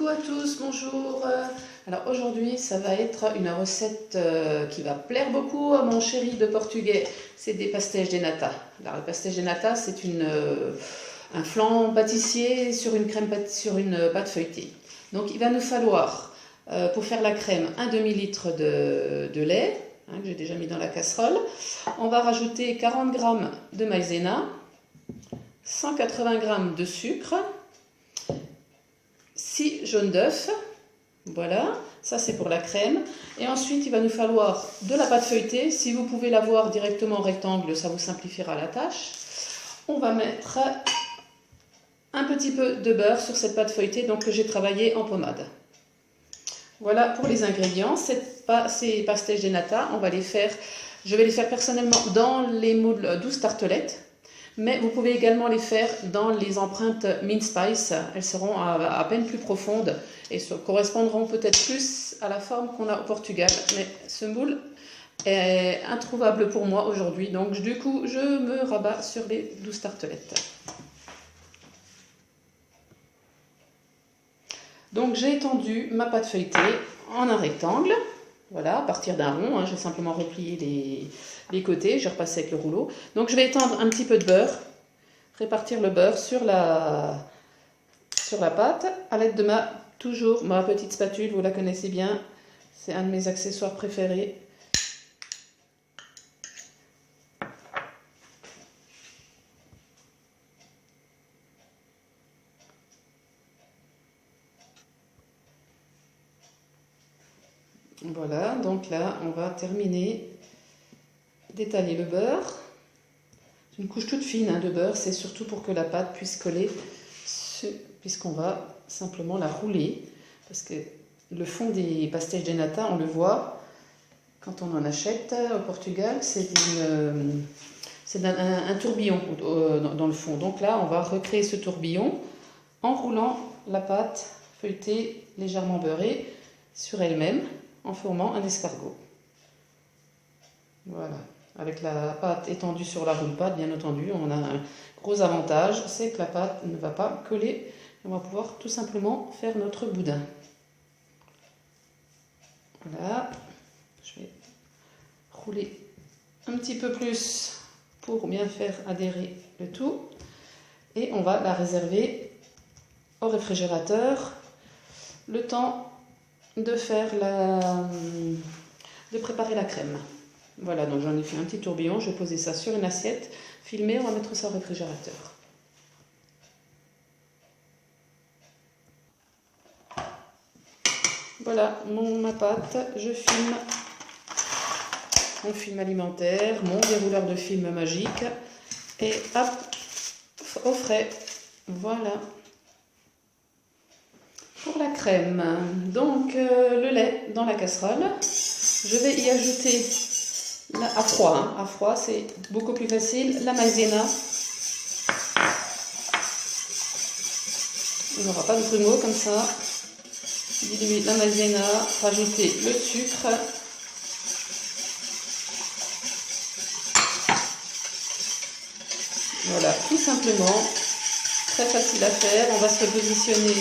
Coucou à tous, bonjour. Alors aujourd'hui, ça va être une recette qui va plaire beaucoup à mon chéri de portugais. C'est des pastéis de nata. Alors, les pastéis de nata, c'est un flan pâtissier sur une sur une pâte feuilletée. Donc il va nous falloir, pour faire la crème, un demi-litre de lait, que j'ai déjà mis dans la casserole. On va rajouter 40 g de maïzena, 180 g de sucre, 6 jaunes d'œufs, voilà, ça c'est pour la crème. Et ensuite il va nous falloir de la pâte feuilletée, si vous pouvez l'avoir directement en rectangle, ça vous simplifiera la tâche. On va mettre un petit peu de beurre sur cette pâte feuilletée donc, que j'ai travaillé en pommade. Voilà pour les ingrédients. Ces pastéis de nata, je vais les faire personnellement dans les moules 12 tartelettes. Mais vous pouvez également les faire dans les empreintes Mint Spice. Elles seront à peine plus profondes et correspondront peut-être plus à la forme qu'on a au Portugal. Mais ce moule est introuvable pour moi aujourd'hui. Donc du coup, je me rabats sur les 12 tartelettes. Donc j'ai étendu ma pâte feuilletée en un rectangle. Voilà, à partir d'un rond, j'ai simplement replié les côtés, j'ai repassé avec le rouleau. Donc je vais étendre un petit peu de beurre, répartir le beurre sur la pâte à l'aide de ma petite spatule, vous la connaissez bien, c'est un de mes accessoires préférés. Voilà, donc là, on va terminer d'étaler le beurre. C'est une couche toute fine de beurre, c'est surtout pour que la pâte puisse coller, puisqu'on va simplement la rouler. Parce que le fond des pastéis de nata, on le voit quand on en achète au Portugal, c'est un tourbillon dans le fond. Donc là, on va recréer ce tourbillon en roulant la pâte feuilletée légèrement beurrée sur elle-même, en formant un escargot. Voilà, avec la pâte étendue sur la roule-pâte, bien entendu, on a un gros avantage, c'est que la pâte ne va pas coller. On va pouvoir tout simplement faire notre boudin. Voilà, je vais rouler un petit peu plus pour bien faire adhérer le tout. Et on va la réserver au réfrigérateur le temps de préparer la crème. Voilà, donc j'en ai fait un petit tourbillon, je vais poser ça sur une assiette, filmer, on va mettre ça au réfrigérateur. Voilà, ma pâte, je filme mon film alimentaire, mon dérouleur de film magique, et hop, au frais, voilà. Pour la crème, donc le lait dans la casserole, je vais y ajouter, à froid c'est beaucoup plus facile, la maïzena. Il n'y aura pas de grumeaux comme ça. Diluer la maïzena, rajouter le sucre. Voilà, tout simplement, très facile à faire. On va se positionner,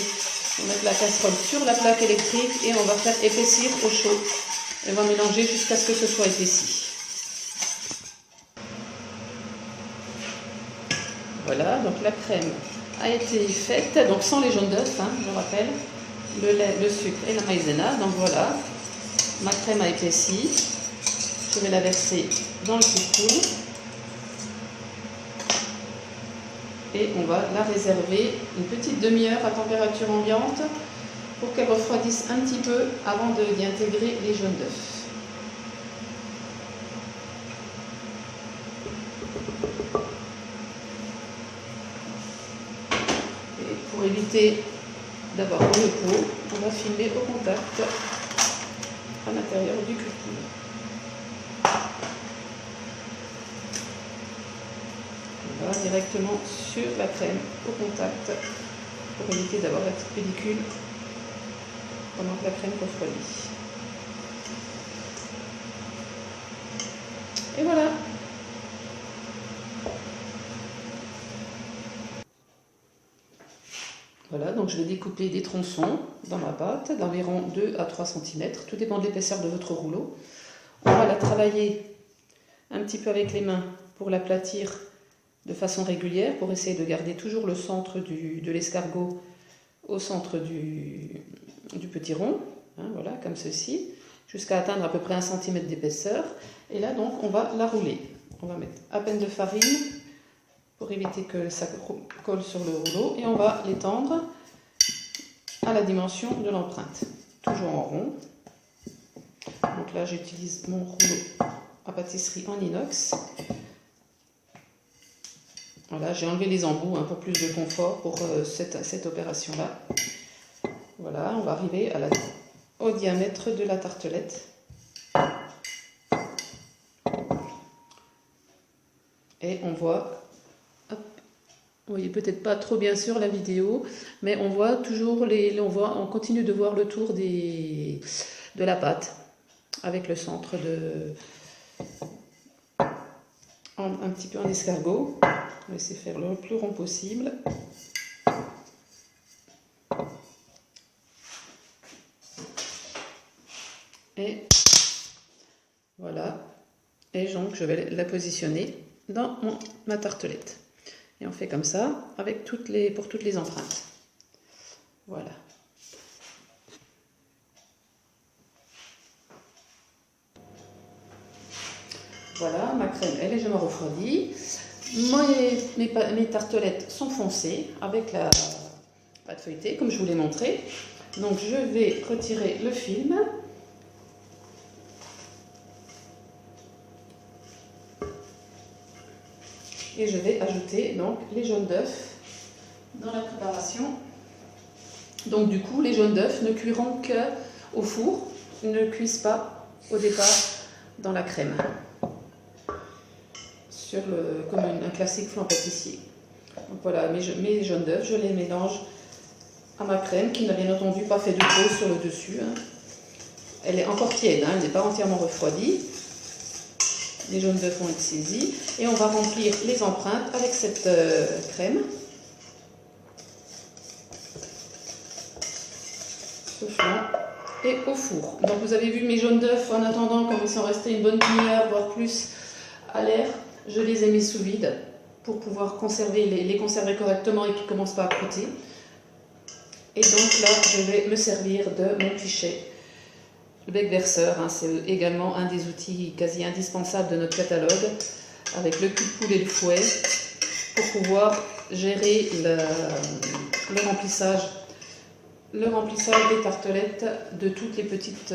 on va mettre la casserole sur la plaque électrique et on va faire épaissir au chaud. Et on va mélanger jusqu'à ce que ce soit épaissi. Voilà, donc la crème a été faite, donc sans les jaunes d'œufs, je rappelle, le lait, le sucre et la maïzena. Donc voilà, ma crème a épaissi. Je vais la verser dans le citron. Et on va la réserver une petite demi-heure à température ambiante pour qu'elle refroidisse un petit peu avant d'y intégrer les jaunes d'œufs. Et pour éviter d'avoir le pot, on va filmer au contact à l'intérieur du cupule. On va directement sur la crème au contact pour éviter d'avoir la petite pellicule pendant que la crème refroidit. Et voilà. Voilà, donc je vais découper des tronçons dans ma pâte d'environ 2 à 3 cm, tout dépend de l'épaisseur de votre rouleau. On va la travailler un petit peu avec les mains pour l'aplatir de façon régulière, pour essayer de garder toujours le centre de l'escargot au centre du petit rond, hein, voilà, comme ceci, jusqu'à atteindre à peu près 1 cm d'épaisseur. Et là, donc, on va la rouler. On va mettre à peine de farine pour éviter que ça colle sur le rouleau, et on va l'étendre à la dimension de l'empreinte, toujours en rond. Donc là, j'utilise mon rouleau à pâtisserie en inox. Voilà, j'ai enlevé les embouts pour plus de confort pour cette opération-là. Voilà, on va arriver au diamètre de la tartelette. Et on voit, hop, vous voyez peut-être pas trop bien sur la vidéo, mais on voit toujours on continue de voir le tour de la pâte avec le centre un petit peu en escargot. On va essayer de faire le plus rond possible. Et voilà. Et donc je vais la positionner dans ma tartelette. Et on fait comme ça avec pour toutes les empreintes. Voilà. Voilà, ma crème est légèrement refroidie. Mes tartelettes sont foncées avec la pâte feuilletée, comme je vous l'ai montré. Donc je vais retirer le film. Et je vais ajouter donc les jaunes d'œufs dans la préparation. Donc du coup, les jaunes d'œufs ne cuiront qu'au four, ne cuisent pas au départ dans la crème, comme un classique flan pâtissier. Donc voilà, mes jaunes d'œufs, je les mélange à ma crème qui n'a bien entendu pas fait de peau sur le dessus. Elle est encore tiède, elle n'est pas entièrement refroidie. Les jaunes d'œufs vont être saisis et on va remplir les empreintes avec cette crème. Ce flan et au four. Donc vous avez vu mes jaunes d'œufs en attendant, comme ils sont restés une bonne demi-heure voire plus à l'air, je les ai mis sous vide pour pouvoir les conserver correctement et qu'ils ne commencent pas à croûter. Et donc là, je vais me servir de mon pichet. Le bec verseur, c'est également un des outils quasi indispensables de notre catalogue, avec le cul de poule et le fouet, pour pouvoir gérer le remplissage des tartelettes de toutes les petites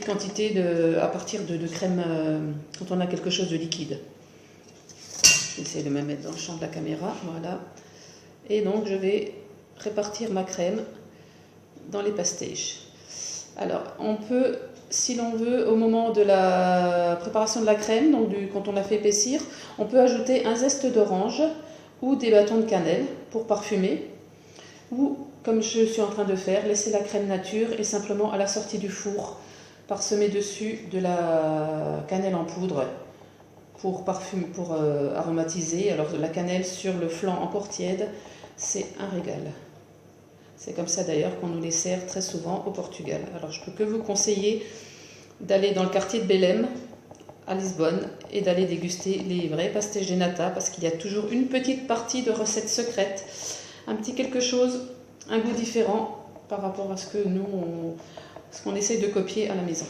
quantités à partir de crème quand on a quelque chose de liquide. Je vais essayer de me mettre dans le champ de la caméra, voilà. Et donc je vais répartir ma crème dans les pastéis. Alors, on peut, si l'on veut, au moment de la préparation de la crème, donc quand on la fait épaissir, on peut ajouter un zeste d'orange ou des bâtons de cannelle pour parfumer. Ou, comme je suis en train de faire, laisser la crème nature et simplement à la sortie du four, parsemer dessus de la cannelle en poudre pour aromatiser. Alors, la cannelle sur le flan encore tiède, c'est un régal. C'est comme ça d'ailleurs qu'on nous les sert très souvent au Portugal. Alors je peux que vous conseiller d'aller dans le quartier de Belém, à Lisbonne, et d'aller déguster les vrais pastéis de nata, parce qu'il y a toujours une petite partie de recette secrète, un petit quelque chose, un goût différent par rapport à ce que ce qu'on essaye de copier à la maison.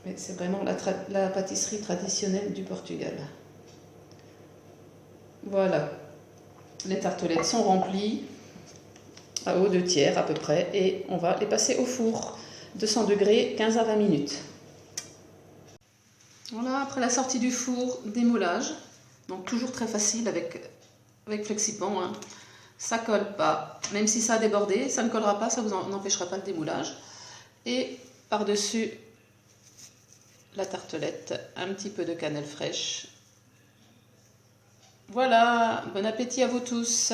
Mais c'est vraiment la pâtisserie traditionnelle du Portugal. Voilà. Les tartelettes sont remplies à eau 2 tiers à peu près et on va les passer au four, 200 degrés, 15 à 20 minutes. Voilà, après la sortie du four, démoulage. Donc toujours très facile avec FlexiPan. Ça colle pas, même si ça a débordé, ça ne collera pas, ça vous n'empêchera pas le démoulage. Et par-dessus la tartelette, un petit peu de cannelle fraîche. Voilà, bon appétit à vous tous.